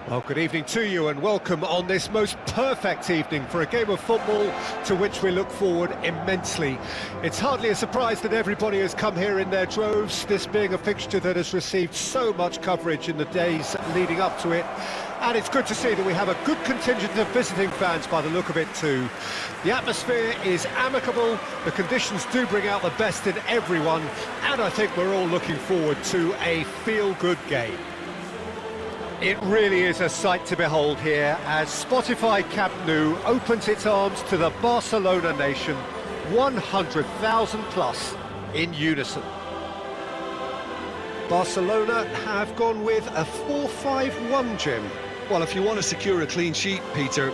Well, good evening to you and welcome on this most perfect evening for a game of football to which we look forward immensely. It's hardly a surprise that everybody has come here in their droves, this being a fixture that has received so much coverage in the days leading up to it. And it's good to see that we have a good contingent of visiting fans by the look of it too. The atmosphere is amicable, the conditions do bring out the best in everyone, and I think we're all looking forward to a feel-good game. It really is a sight to behold here as Spotify Camp Nou opens its arms to the Barcelona nation, 100,000 plus in unison. Barcelona have gone with a 4-5-1, Jim. Well, if you want to secure a clean sheet, Peter,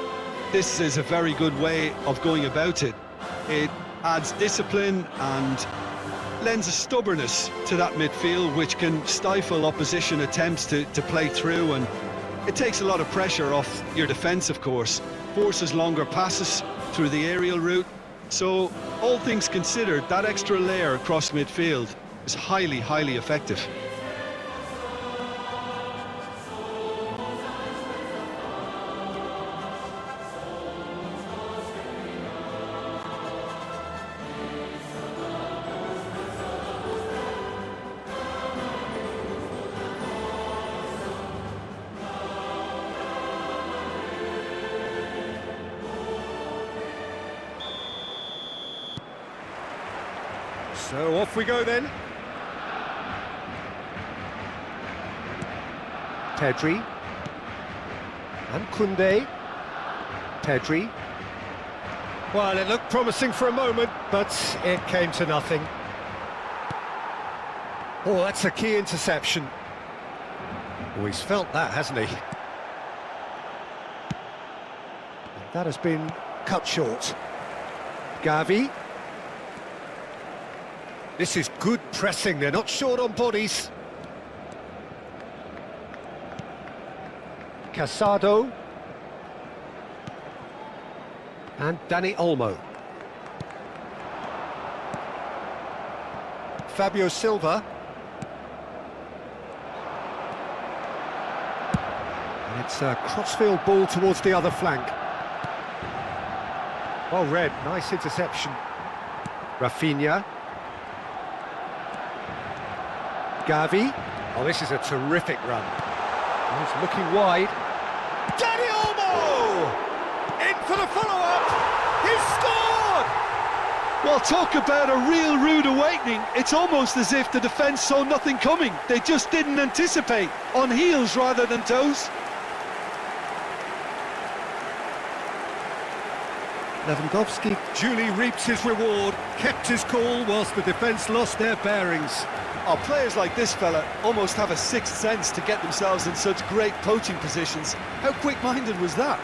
this is a very good way of going about it. It adds discipline and lends a stubbornness to that midfield which can stifle opposition attempts to play through, and it takes a lot of pressure off your defence, of course, forces longer passes through the aerial route. So all things considered, that extra layer across midfield is highly effective. So off we go then. Pedri. And Koundé. Pedri. Well, it looked promising for a moment, but it came to nothing. Oh, that's a key interception. Oh, he's felt that, hasn't he? That has been cut short. Gavi. This is good pressing, they're not short on bodies. Casado. And Dani Olmo. Fabio Silva. And it's a crossfield ball towards the other flank. Well read, nice interception. Rafinha. Gavi. Oh, this is a terrific run. He's looking wide. Dani Olmo! In for the follow-up! He's scored! Well, talk about a real rude awakening. It's almost as if the defence saw nothing coming. They just didn't anticipate. On heels rather than toes. Lewandowski duly reaps his reward, kept his cool whilst the defence lost their bearings. Oh, players like this fella almost have a sixth sense to get themselves in such great poaching positions. How quick-minded was that?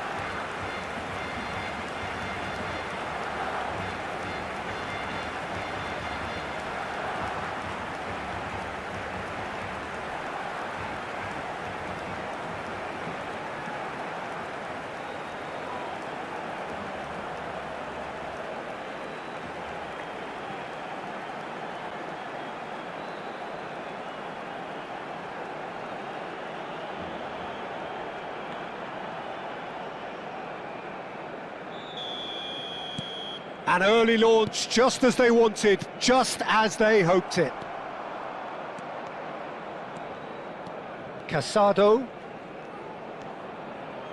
An early launch, just as they wanted, just as they hoped it. Casado.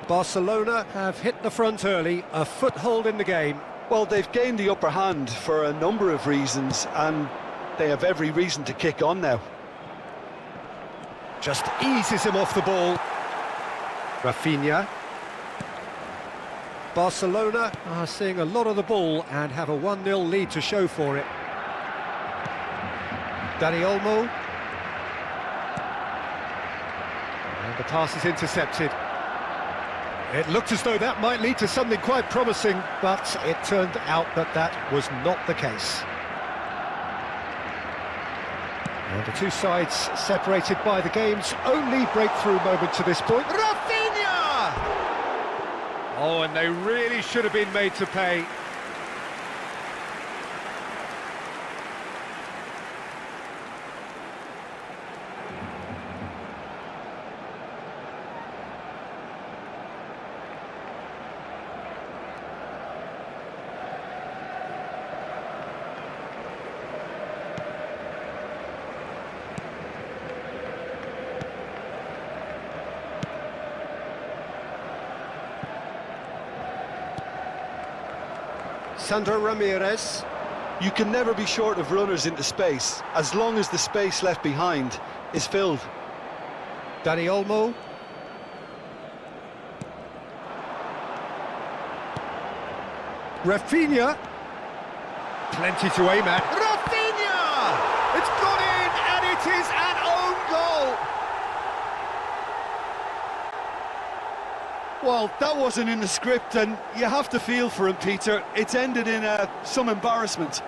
Barcelona have hit the front early, a foothold in the game. Well, they've gained the upper hand for a number of reasons, and they have every reason to kick on now. Just eases him off the ball. Rafinha. Barcelona are seeing a lot of the ball and have a 1-0 lead to show for it. Dani Olmo. And the pass is intercepted. It looked as though that might lead to something quite promising, but it turned out that that was not the case. And the two sides separated by the game's only breakthrough moment to this point. Rafinha! Oh, and they really should have been made to pay. Sandro Ramirez. You can never be short of runners into space, as long as the space left behind is filled. Dani Olmo. Rafinha. Plenty to aim at. Rafinha! It's gone in, and it is an own goal. Well, that wasn't in the script, and you have to feel for him, Peter. It's ended in some embarrassment.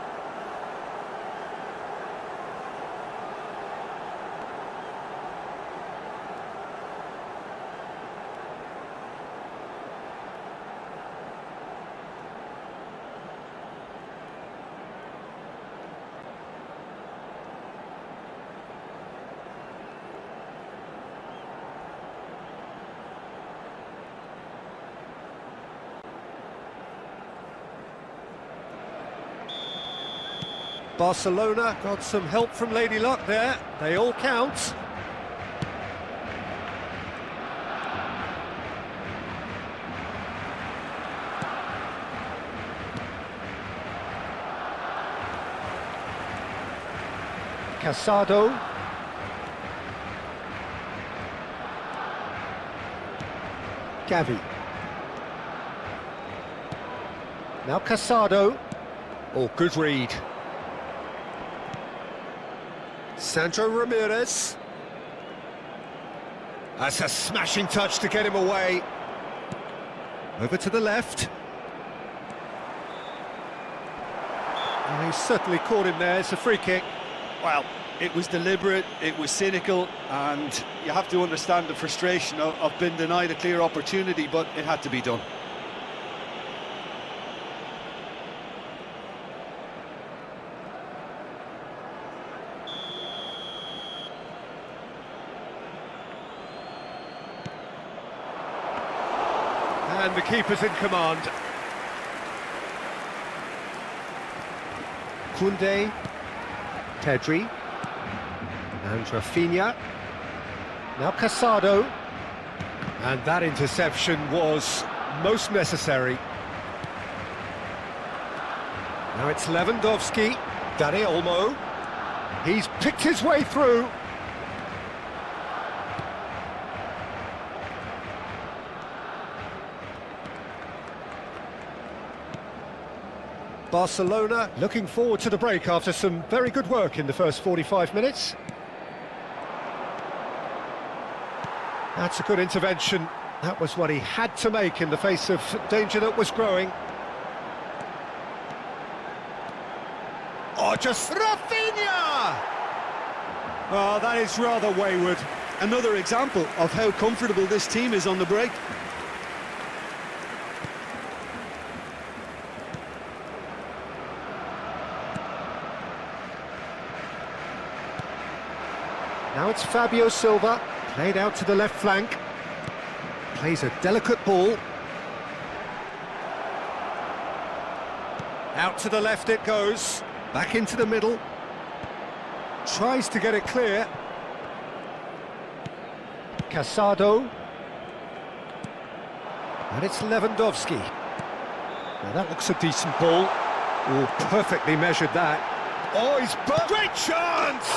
Barcelona got some help from Lady Luck there. They all count. Casado. Gavi. Now Casado. Oh, good read. Sandro Ramirez. That's a smashing touch to get him away. Over to the left. Oh, he certainly caught him there. It's a free kick. Well, it was deliberate, it was cynical, and you have to understand the frustration of being denied a clear opportunity, but it had to be done. And the keeper's in command. Koundé, Pedri, and Rafinha. Now Casado. And that interception was most necessary. Now it's Lewandowski, Dani Olmo. He's picked his way through. Barcelona looking forward to the break after some very good work in the first 45 minutes. That's a good intervention. That was what he had to make in the face of danger that was growing. Oh, just Rafinha! Oh, that is rather wayward. Another example of how comfortable this team is on the break. Now it's Fabio Silva, played out to the left flank. Plays a delicate ball. Out to the left it goes. Back into the middle. Tries to get it clear. Casado. And it's Lewandowski. Now that looks a decent ball. Oh, perfectly measured that. Oh, he's... Great chance!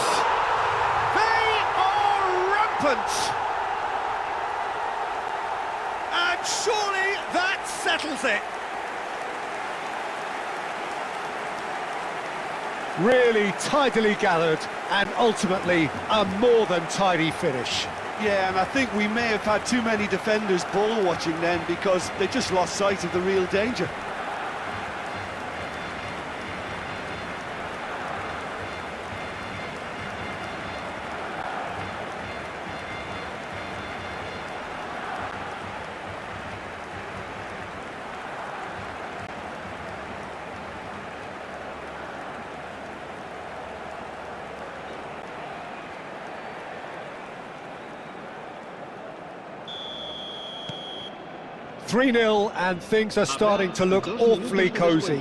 And surely that settles it. Really tidily gathered and ultimately a more than tidy finish. Yeah, and I think we may have had too many defenders ball watching then because they just lost sight of the real danger. (3-0) and things are starting to look awfully cosy.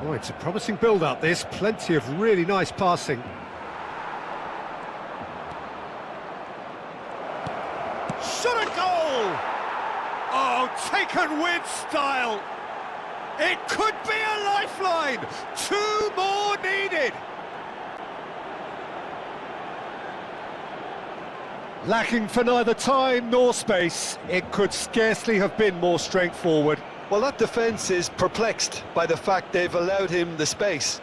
Oh, it's a promising build-up, this. Plenty of really nice passing. Shot a goal! goal! Oh, taken with style! It could be a lifeline! 2 more needed! Lacking for neither time nor space, it could scarcely have been more straightforward. Well, that defence is perplexed by the fact they've allowed him the space.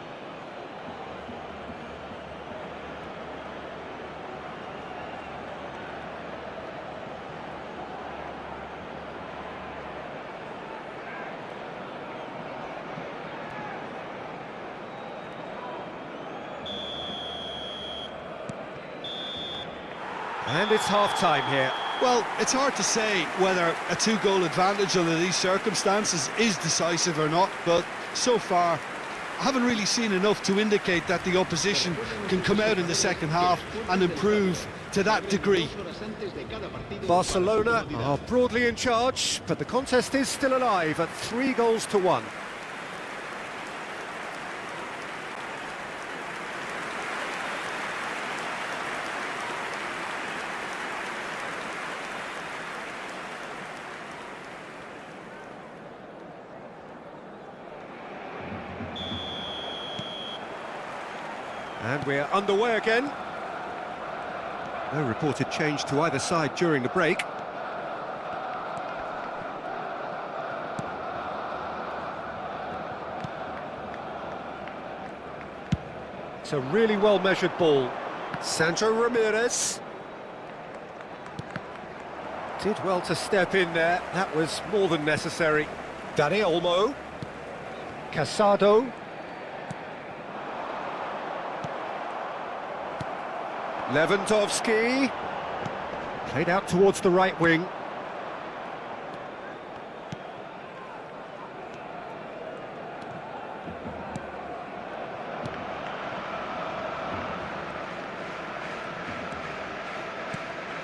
And it's half-time here. Well, it's hard to say whether a 2-goal advantage under these circumstances is decisive or not, but so far I haven't really seen enough to indicate that the opposition can come out in the second half and improve to that degree. Barcelona are broadly in charge, but the contest is still alive at 3-1. And we're underway again. No reported change to either side during the break. It's a really well-measured ball. Sandro Ramirez. Did well to step in there. That was more than necessary. Dani Olmo. Casado. Lewandowski, played out towards the right wing.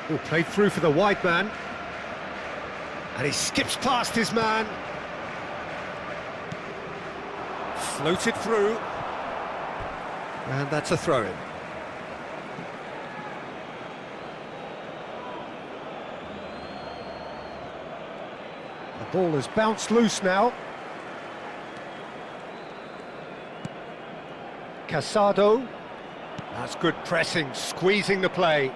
Oh, played through for the wide man. And he skips past his man. Floated through. And that's a throw-in. The ball has bounced loose now. Casado. That's good pressing, squeezing the play.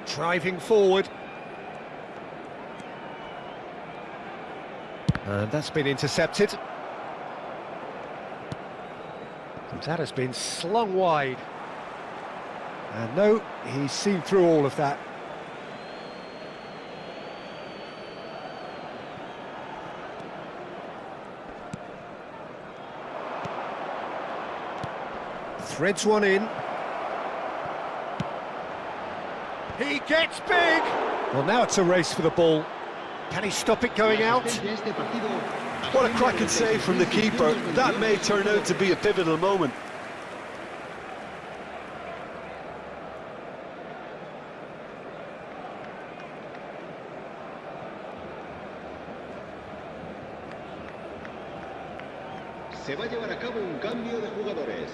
Driving forward. And that's been intercepted. And that has been slung wide. And no, he's seen through all of that. Threads one in. He gets big! Well, now it's a race for the ball. Can he stop it going out? What a cracking save from the keeper. That may turn out to be a pivotal moment. Se va a llevar a cabo un cambio de jugadores.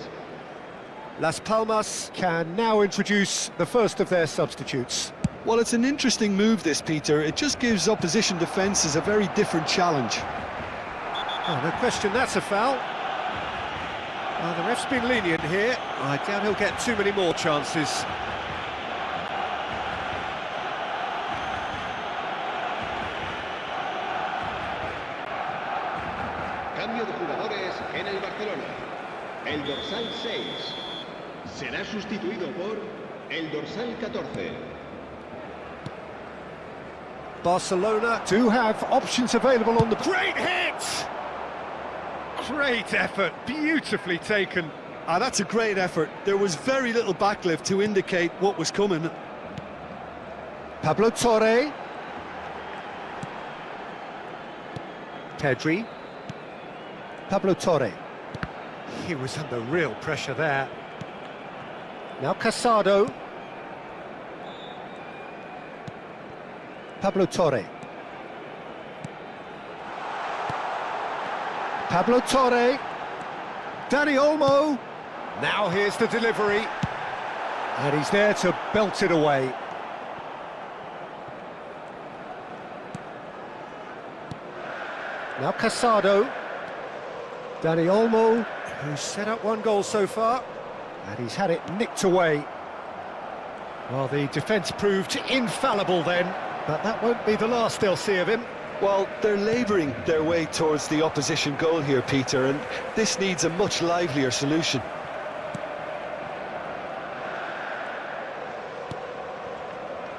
Las Palmas can now introduce the first of their substitutes. Well, it's an interesting move, this, Peter. It just gives opposition defences a very different challenge. Oh, no question, that's a foul. The ref's been lenient here. I doubt he'll get too many more chances. Cambio de jugadores en el Barcelona. El dorsal 6 será sustituido por el dorsal 14. Barcelona do have options available on the... Great hit! Great effort, beautifully taken. That's a great effort. There was very little backlift to indicate what was coming. Pablo Torre. Pedri. Pablo Torre. He was under real pressure there. Now Casado. Pablo Torre. Pablo Torre. Dani Olmo. Now here's the delivery. And he's there to belt it away. Now Casado. Dani Olmo, who's set up one goal so far, and he's had it nicked away. Well, the defence proved infallible then, but that won't be the last they'll see of him. Well, they're labouring their way towards the opposition goal here, Peter, and this needs a much livelier solution.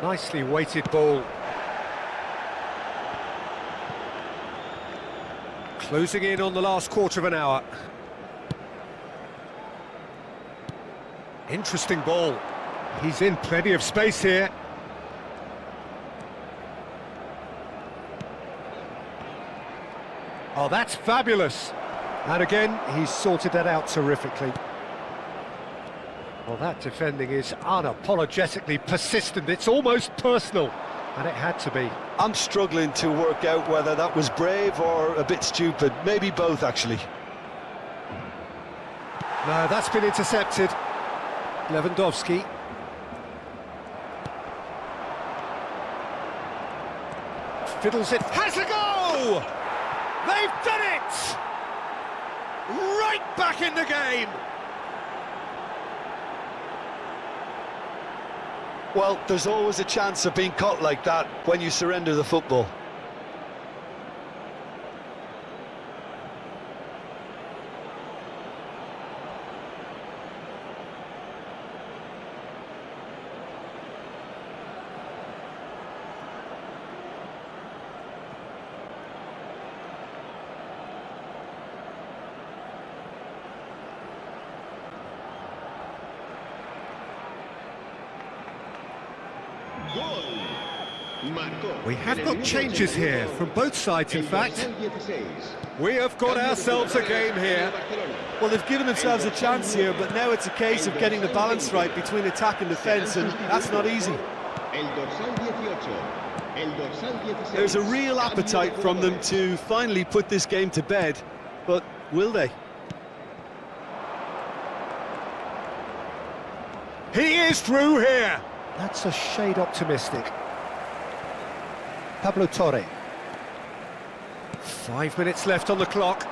Nicely weighted ball. Closing in on the last quarter of an hour. Interesting ball. He's in plenty of space here. Oh, that's fabulous. And again, he's sorted that out terrifically. Well, that defending is unapologetically persistent. It's almost personal, and it had to be. I'm struggling to work out whether that was brave or a bit stupid. Maybe both, actually. No, that's been intercepted. Lewandowski. Fiddles it. Has a go! They've done it! Right back in the game! Well, there's always a chance of being caught like that when you surrender the football. We have got changes here from both sides, in fact. We have got ourselves a game here. Well, they've given themselves a chance here, but now it's a case of getting the balance right between attack and defence, and that's not easy. There's a real appetite from them to finally put this game to bed, but will they? He is through here. That's a shade optimistic. Pablo Torre. 5 minutes left on the clock.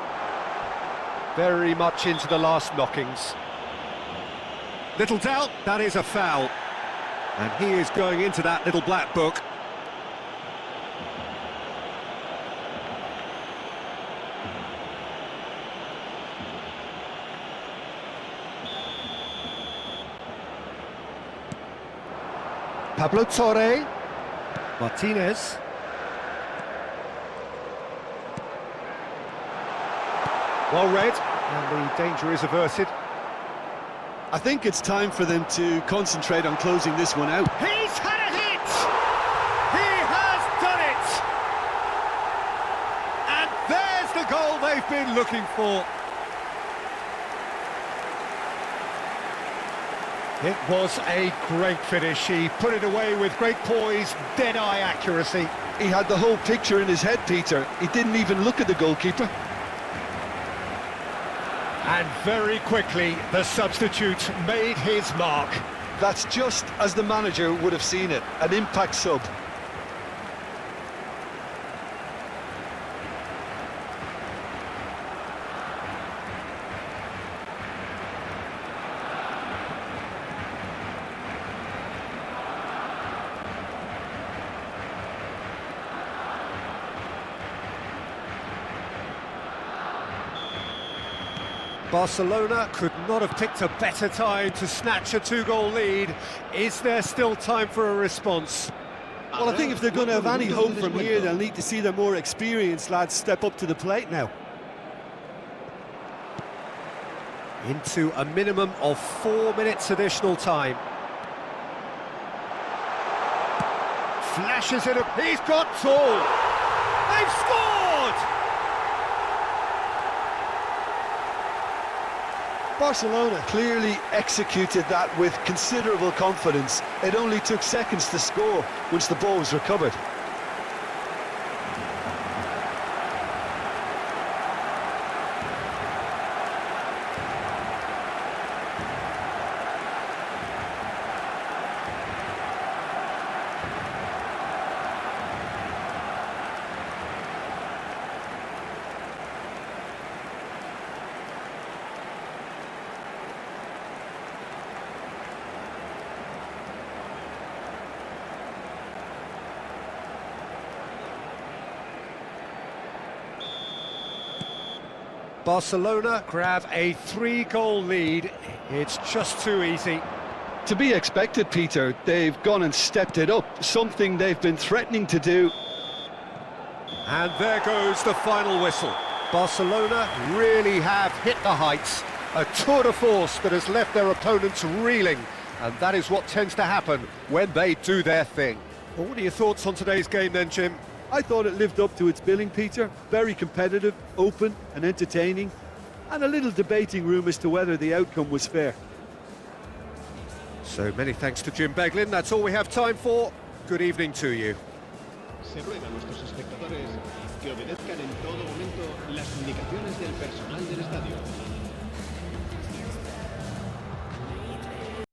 Very much into the last knockings. Little doubt, that is a foul. And he is going into that little black book. Pablo Torre. Martinez. Well read, and the danger is averted. I think it's time for them to concentrate on closing this one out. He's had a hit! He has done it! And there's the goal they've been looking for. It was a great finish. He put it away with great poise, dead-eye accuracy. He had the whole picture in his head, Peter. He didn't even look at the goalkeeper. And very quickly, the substitute made his mark. That's just as the manager would have seen it, an impact sub. Barcelona could not have picked a better time to snatch a two-goal lead. Is there still time for a response? Well, I think if they're going to have any hope from here, they'll need to see their more experienced lads step up to the plate now. Into a minimum of 4 minutes additional time. Flashes it up. He's got tall. They've scored! Barcelona clearly executed that with considerable confidence. It only took seconds to score once the ball was recovered. Barcelona grab a 3-goal lead. It's just too easy. To be expected, Peter. They've gone and stepped it up, something they've been threatening to do. And there goes the final whistle. Barcelona really have hit the heights. A tour de force that has left their opponents reeling. And that is what tends to happen when they do their thing. Well, what are your thoughts on today's game then, Jim? I thought it lived up to its billing, Peter. Very competitive, open and entertaining, and a little debating room as to whether the outcome was fair. So many thanks to Jim Beglin. That's all we have time for. Good evening to you. Se ruega a nuestros espectadores que obedezcan en todo momento las indicaciones del personal del estadio.